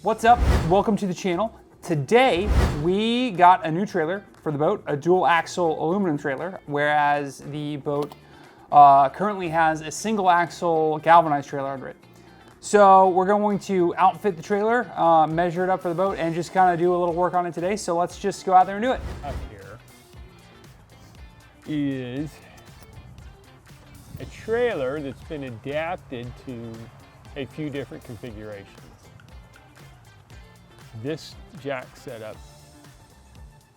What's up? Welcome to the channel. Today we got a new trailer for the boat, a dual axle aluminum trailer, whereas the boat currently has a single axle galvanized trailer under it. So we're going to outfit the trailer, measure it up for the boat, and just kind of do a little work on it today. So let's just go out there and do it. Up here is a trailer that's been adapted to a few different configurations. This jack setup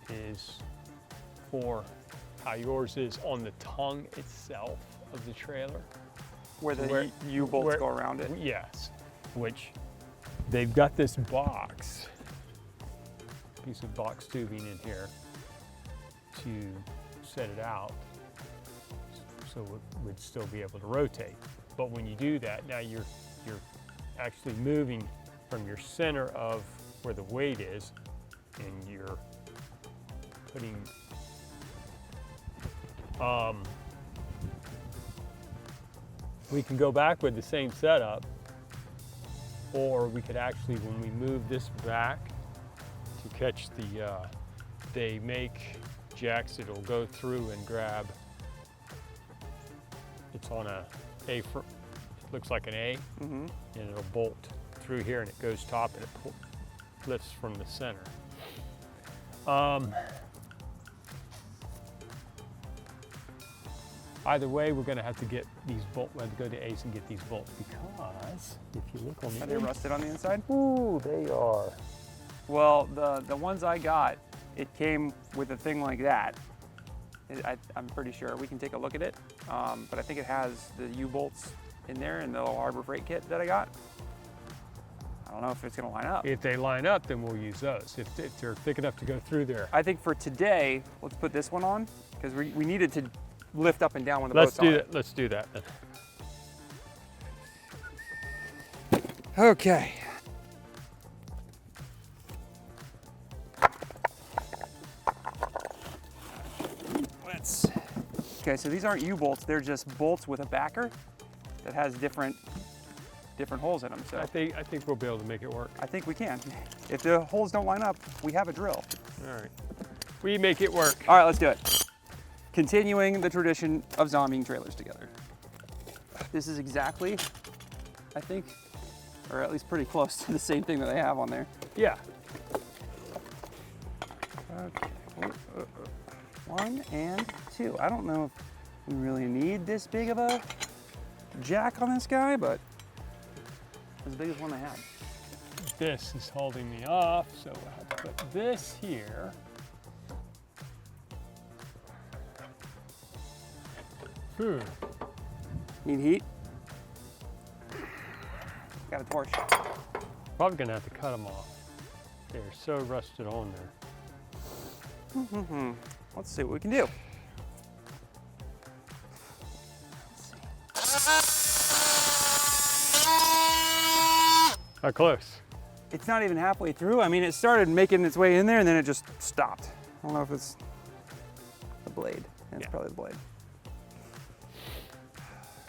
is for how yours is on the tongue itself of the trailer. Where the U-bolts go around it. Yes, which they've got this box, piece of box tubing in here to set it out so it would still be able to rotate. But when you do that, now you're actually moving from your center of where the weight is, and you're putting we can go back with the same setup, or we could actually, when we move this back to catch the, they make jacks that'll go through and grab, it's on it looks like an A, and it'll bolt through here and it goes top and it lifts from the center. Either way, we're going to have to get these bolts. We'll have to go to Ace and get these bolts, because if you look on the Are they rusted on the inside? Ooh, they are. Well, the ones I got, it came with a thing like that. I'm pretty sure. We can take a look at it. But I think it has the U-bolts in there in the little Harbor Freight kit that I got. I don't know if it's going to line up. If they line up, then we'll use those. If they're thick enough to go through there. I think for today, let's put this one on, because we needed to lift up and down when the boat's on it. Let's do that then. Okay. Okay, so these aren't U-bolts, they're just bolts with a backer that has different holes in them. So I think we'll be able to make it work. I think we can. If the holes don't line up, we have a drill. All right. We make it work. All right, let's do it. Continuing the tradition of zombieing trailers together. This is exactly, I think, or at least pretty close to the same thing that they have on there. Yeah. Okay. 1 and 2. I don't know if we really need this big of a jack on this guy, but as big as one I had. This is holding me off, so we'll have to put this here. Need heat? Got a torch. Probably gonna have to cut them off. They're so rusted on there. Let's see what we can do. How close? It's not even halfway through. I mean, it started making its way in there and then it just stopped. I don't know if it's the blade. It's probably the blade.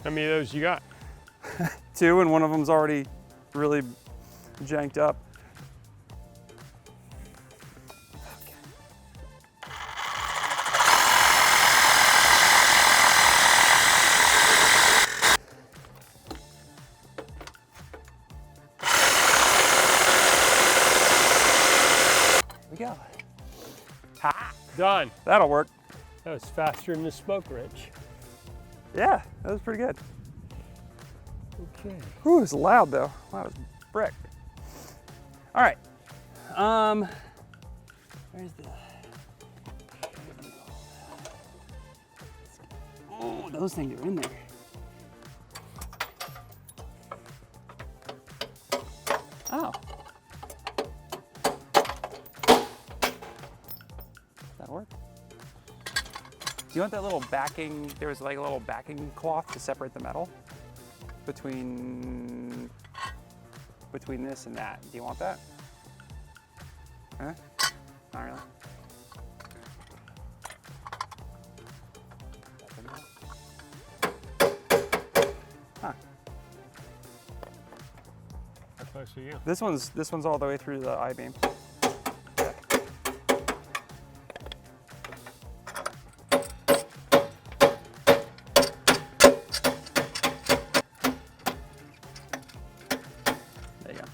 How many of those you got? 2, and one of them's already really janked up. We go. Ha! Done. That'll work. That was faster than the smoke, Rich. Yeah, that was pretty good. Okay. Whew, it's loud though. Loud as brick. All right. Where's the? Oh, those things are in there. Oh. That'll work. Do you want that little backing? There was like a little backing cloth to separate the metal between this and that. Do you want that? Huh? Not really. Huh. I I see you. This one's all the way through the I-beam. There you go.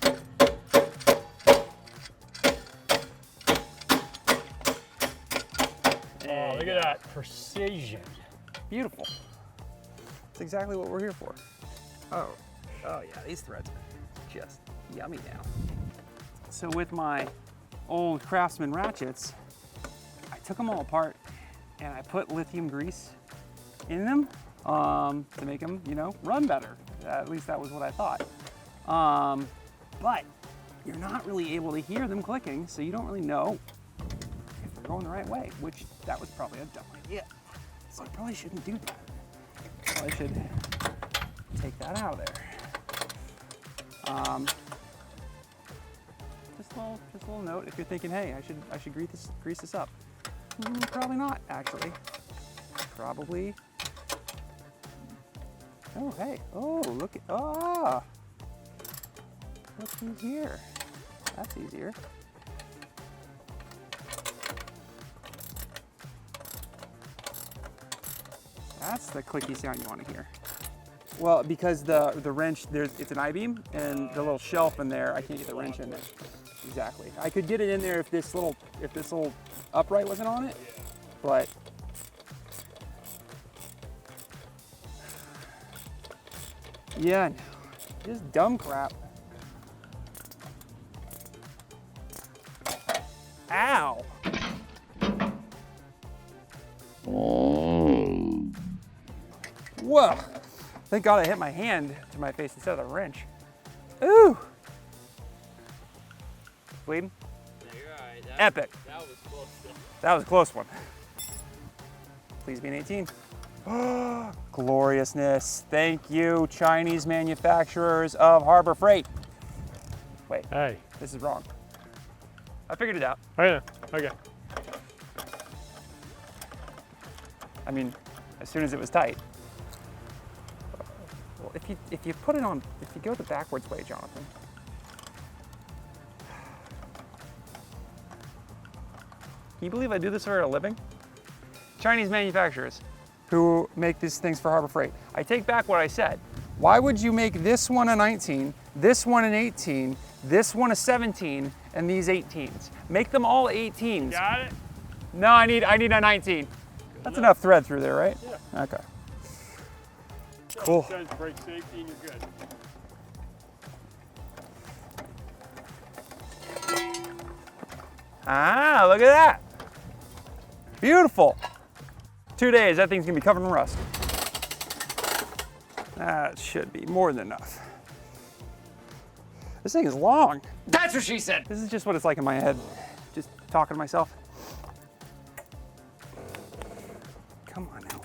Oh, look at that precision. Beautiful. That's exactly what we're here for. Oh yeah, these threads are just yummy now. So with my old Craftsman ratchets, I took them all apart and I put lithium grease in them to make them, you know, run better. At least that was what I thought. But you're not really able to hear them clicking, so you don't really know if they're going the right way, which that was probably a dumb idea. So I probably shouldn't do that. I should take that out of there. Just a little note if you're thinking, hey, I should grease this up. Probably not, actually. Probably. Oh, hey. Oh, look at, look who's here. That's easier. That's the clicky sound you want to hear. Well, because the wrench, it's an I-beam, and the little shelf in there, I can't get the wrench in there. Exactly. I could get it in there if this little upright wasn't on it, but yeah, just dumb crap. Ow! Whoa! Thank God I hit my hand to my face instead of the wrench. Ooh! Bleeding? Yeah, you're all right. Epic. That was close. That was a close one. Please be an 18. Gloriousness. Thank you, Chinese manufacturers of Harbor Freight. Wait, Hey. this is wrong. I figured it out. Oh yeah. Okay. I mean, as soon as it was tight. Well, if you put it on, if you go the backwards way, Jonathan. Can you believe I do this for a living? Chinese manufacturers who make these things for Harbor Freight. I take back what I said. Why would you make this one a 19, this one an 18, this one a 17, and these 18s? Make them all 18s. Got it? No, I need a 19. That's enough thread through there, right? Yeah. Okay. Cool. It says brake safety and you're good. Ah, look at that. Beautiful. 2 days, that thing's gonna be covered in rust. That should be more than enough. This thing is long. That's what she said. This is just what it's like in my head. Just talking to myself. Come on now.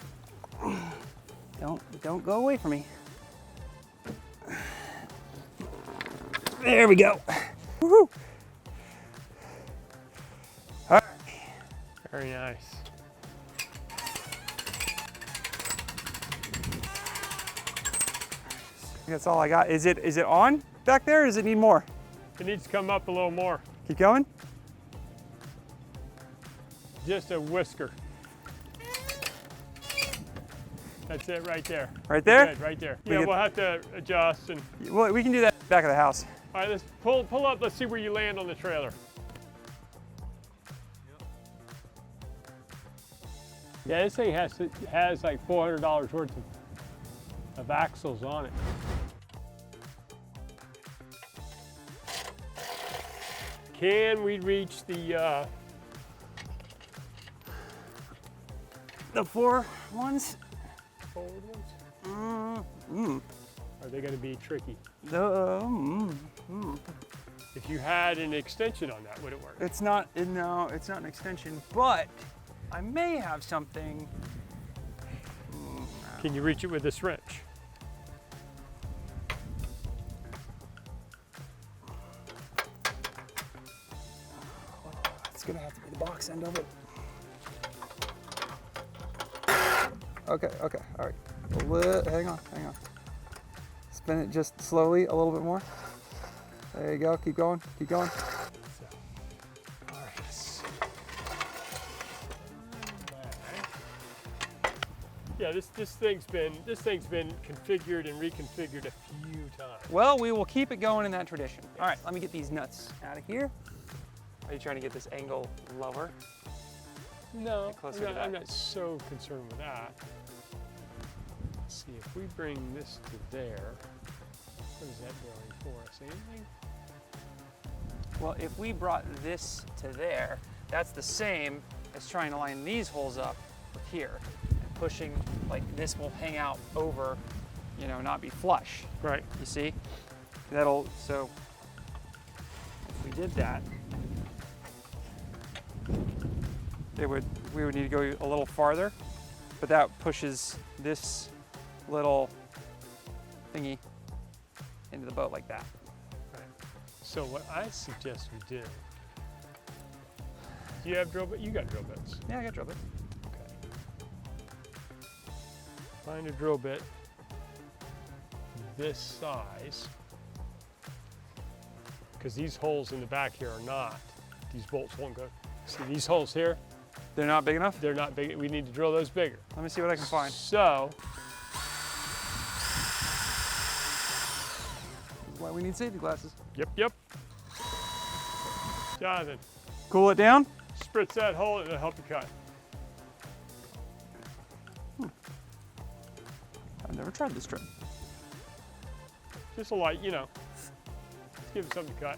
Don't go away from me. There we go. Woohoo. All right. Very nice. That's all I got. Is it on back there, or does it need more? It needs to come up a little more. Keep going? Just a whisker. That's it right there. Right there? Good, right there. We Yeah, get- we'll have to adjust and. Well, we can do that back of the house. All right, let's pull up. Let's see where you land on the trailer. Yeah, this thing has like $400 worth of axles on it. Can we reach the? The 4 ones? Forward ones? Are they going to be tricky? If you had an extension on that, would it work? It's not, no, it's not an extension, but I may have something. Can you reach it with this wrench? It's gonna have to be the box end of it. Okay, all right. Hang on. Spin it just slowly, a little bit more. There you go. Keep going. Keep going. So, all right. Yeah, this thing's been configured and reconfigured a few times. Well, we will keep it going in that tradition. All right, let me get these nuts out of here. Are you trying to get this angle lower? No, Closer to that. I'm not so concerned with that. Let's see, if we bring this to there, what is that doing for us? Anything? Well, if we brought this to there, that's the same as trying to line these holes up with here. And pushing, like this will hang out over, you know, not be flush. Right. You see? So if we did that, we would need to go a little farther, but that pushes this little thingy into the boat like that. Right. So what I suggest we do, you have drill bit? You got drill bits. Yeah, I got drill bit. Okay. Find a drill bit this size, because these holes in the back here are not, these bolts won't go. See these holes here? They're not big enough? They're not big. We need to drill those bigger. Let me see what I can find. So, This is why we need safety glasses. yep. Jonathan, Cool it down. spritz that hole and it'll help you cut. I've never tried this trick. Just a light, you know. Let's give it something to cut.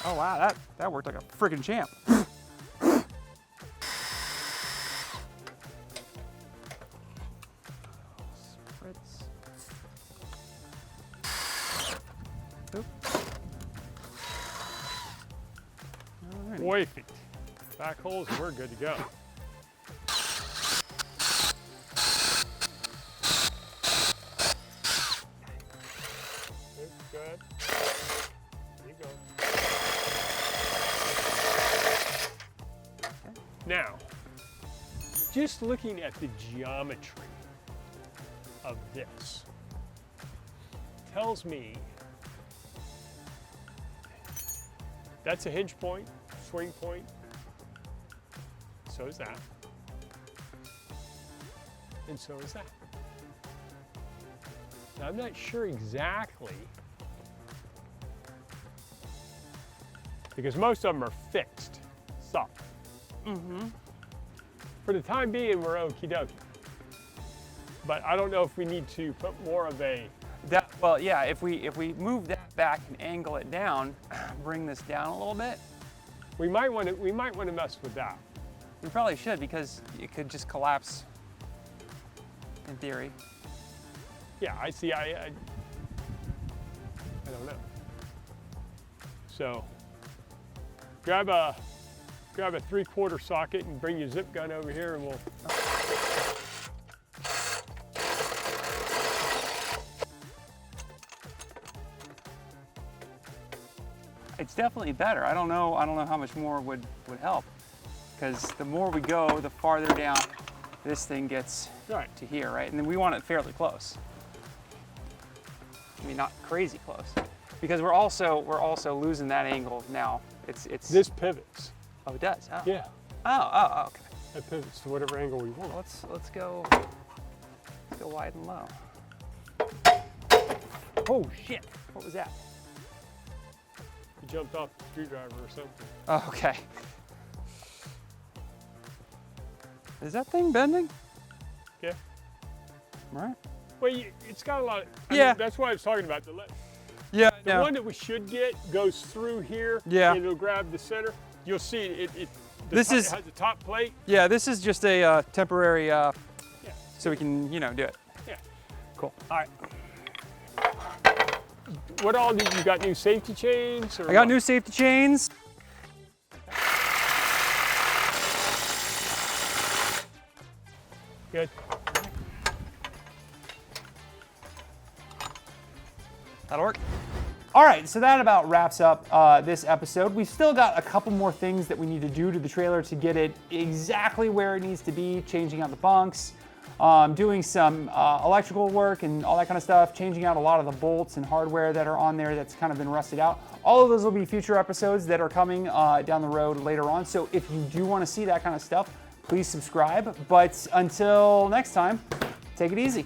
Oh wow, that worked like a freaking champ. Spritz. Oop. Alrighty. Wafy. Back holes and we're good to go. Good. There you go. Now, just looking at the geometry of this tells me that's a hinge point, swing point. So is that. And so is that. Now, I'm not sure exactly, because most of them are fixed. So, for the time being, we're okie dokie. But I don't know if we need to put more of a, Well, yeah. If we move that back and angle it down, bring this down a little bit. we might want to mess with that. We probably should because it could just collapse. In theory. Yeah, I see. I don't know. So, grab a 3/4 socket and bring your zip gun over here, and we'll. It's definitely better. I don't know how much more would help. Because the more we go, the farther down this thing gets Right. to here, right? And then we want it fairly close. I mean, not crazy close. Because we're also losing that angle now. It's This pivots. Oh, it does. Oh. Yeah, Oh, okay. that pivots to whatever angle we want. Let's go wide and low. Oh shit! What was that? You jumped off the screwdriver or something. Oh, okay. Is that thing bending? Yeah. Right. Well, it's got a lot. I Yeah. mean, that's why I was talking about the Yeah. The one that we should get goes through here. Yeah. And it'll grab the center. You'll see it. This it is- has a top plate. Yeah. This is just a temporary, Yeah. so we can do it. Yeah. Cool. All right. What all did you got? New safety chains? Or I got what? new safety chains. Good. That'll work. All right, so that about wraps up this episode. We've still got a couple more things that we need to do to the trailer to get it exactly where it needs to be, changing out the bunks, doing some electrical work and all that kind of stuff, changing out a lot of the bolts and hardware that are on there that's kind of been rusted out. All of those will be future episodes that are coming down the road later on. So if you do want to see that kind of stuff, please subscribe. But until next time, take it easy.